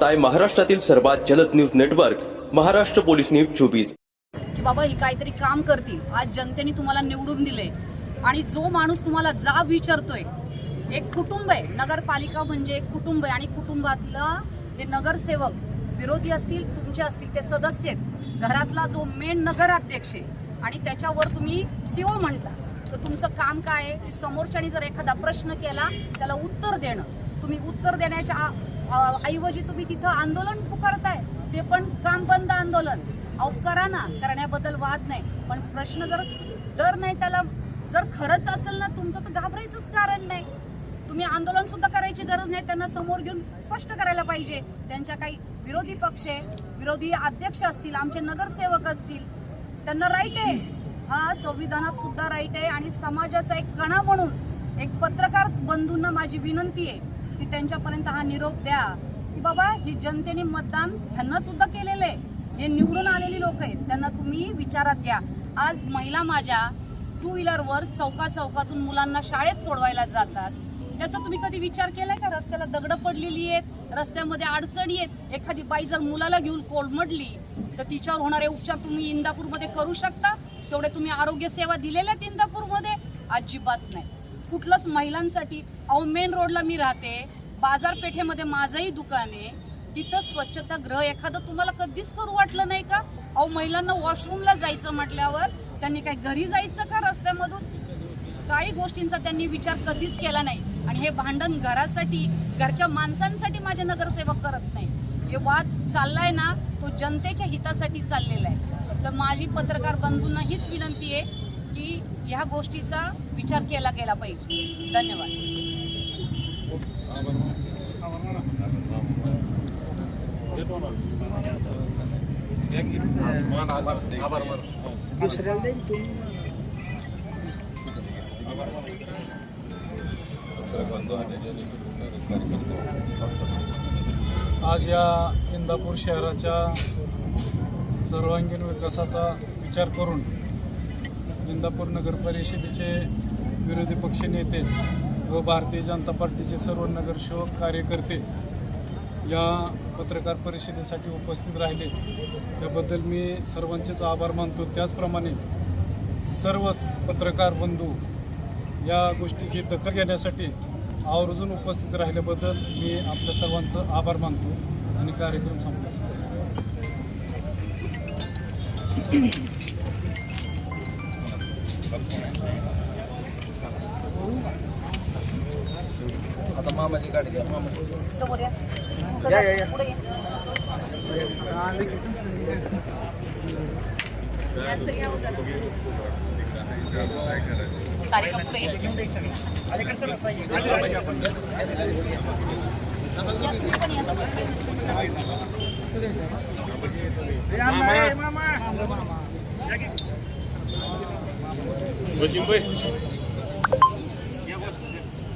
पाहताय महाराष्ट्रातील सर्वात जलद news network Maharashtra police news 24। की बाबा ही काहीतरी काम करतील। आज जनतेने तुम्हाला निवडून दिले आणि जो माणूस तुम्हाला जाब विचारतोय, एक कुटुंब आहे, नगरपालिका म्हणजे एक कुटुंब आहे आणि कुटुंबातला हे नगरसेवक विरोधी असतील, तुमचे असतील ते सदस्य आहेत, घरातला जो मेन नगराध्यक्ष आहे आणि त्याच्यावर तुम्ही सीओ म्हणता, तर तुमचं काम काय आहे? समोरच्यानी जर एखादा प्रश्न केला त्याला उत्तर देणं। तुम्ही उत्तर देण्याच्या ऐवजी तुम्ही तिथं आंदोलन पुकारताय, ते पण काम बंद आंदोलन। अहो करा ना, करण्याबद्दल वाद नाही, पण प्रश्न जर डर नाही त्याला, जर खरंच असेल ना तुमचं, तर घाबरायचंच कारण नाही। तुम्ही आंदोलन सुद्धा करायची गरज नाही, त्यांना समोर घेऊन स्पष्ट करायला पाहिजे। त्यांच्या काही विरोधी पक्ष आहे, विरोधी अध्यक्ष असतील, आमचे नगरसेवक असतील, त्यांना राईट आहे, हा संविधानात सुद्धा राईट आहे। आणि समाजाचा एक कणा म्हणून एक पत्रकार बंधूंना माझी विनंती आहे की त्यांच्यापर्यंत हा निरोप द्या की बाबा ही जनतेने मतदान ह्यांना सुद्धा केलेलं आहे, हे निवडून आलेली लोक आहेत, त्यांना तुम्ही विचारात घ्या। आज महिला माझ्या टू व्हीलरवर चौकातून मुलांना शाळेत सोडवायला जातात, त्याचा तुम्ही कधी विचार केलाय का? रस्त्याला दगडं पडलेली आहेत, रस्त्यामध्ये अडचणी आहेत, एखादी बाई जर मुलाला घेऊन कोलमडली तर तिच्यावर होणारे उपचार तुम्ही इंदापूरमध्ये करू शकता? तेवढे तुम्ही आरोग्य सेवा दिलेल्या आहेत इंदापूरमध्ये? अजिबात नाही, कुठलंच महिलांसाठी। अहो मेन रोडला मी राहते, बाजारपेठेमध्ये माझंही दुकान आहे, तिथं स्वच्छतागृह एखादं तुम्हाला कधीच करू वाटलं नाही का? अहो महिलांना वॉशरूमला जायचं म्हटल्यावर त्यांनी काय घरी जायचं का रस्त्यामधून? काही गोष्टींचा त्यांनी विचार कधीच केला नाही। आणि हे भांडण घरासाठी, घरच्या माणसांसाठी माझे नगरसेवक करत नाही। हे वाद चाललाय ना, तो जनतेच्या हितासाठी चाललेला आहे। तर माझी पत्रकार बंधूंना हीच विनंती आहे की ह्या गोष्टीचा विचार केला गेला पाहिजे। धन्यवाद। आज या इंदापूर शहराच्या सर्वांगीण विकासाचा विचार करून इंदापूर नगर परिषदेचे विरोधी पक्ष नेते व भारतीय जनता पार्टीचे सर्व नगरसेवक कार्यकर्ते या पत्रकार परिषदेसाठी उपस्थित राहिले, त्याबद्दल मी सर्वांचेच आभार मानतो। त्याचप्रमाणे सर्वच पत्रकार बंधू या गोष्टीची दखल घेण्यासाठी आवर्जून उपस्थित राहिल्याबद्दल मी आपल्या सर्वांचं आभार मानतो आणि कार्यक्रम संपला। आता मामाची गाडी द्या, मामा समोर या, पुढे या। यांचं घ्या वगैरे सारे कपडे या, तुम्ही पण या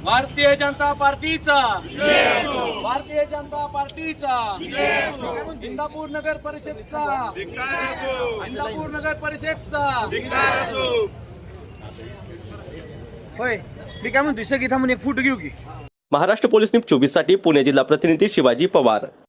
भारतीय जनता पार्टीचा, भारतीय जनता पार्टीचा, इंदापूर नगर परिषदचा, इंदापूर नगर परिषदचा। होय, मी काय म्हणतोय, सगळी थांबून एक फोटो घेऊ की? महाराष्ट्र पोलीस न्यूज 24 साठी पुणे जिल्हा प्रतिनिधी शिवाजी पवार।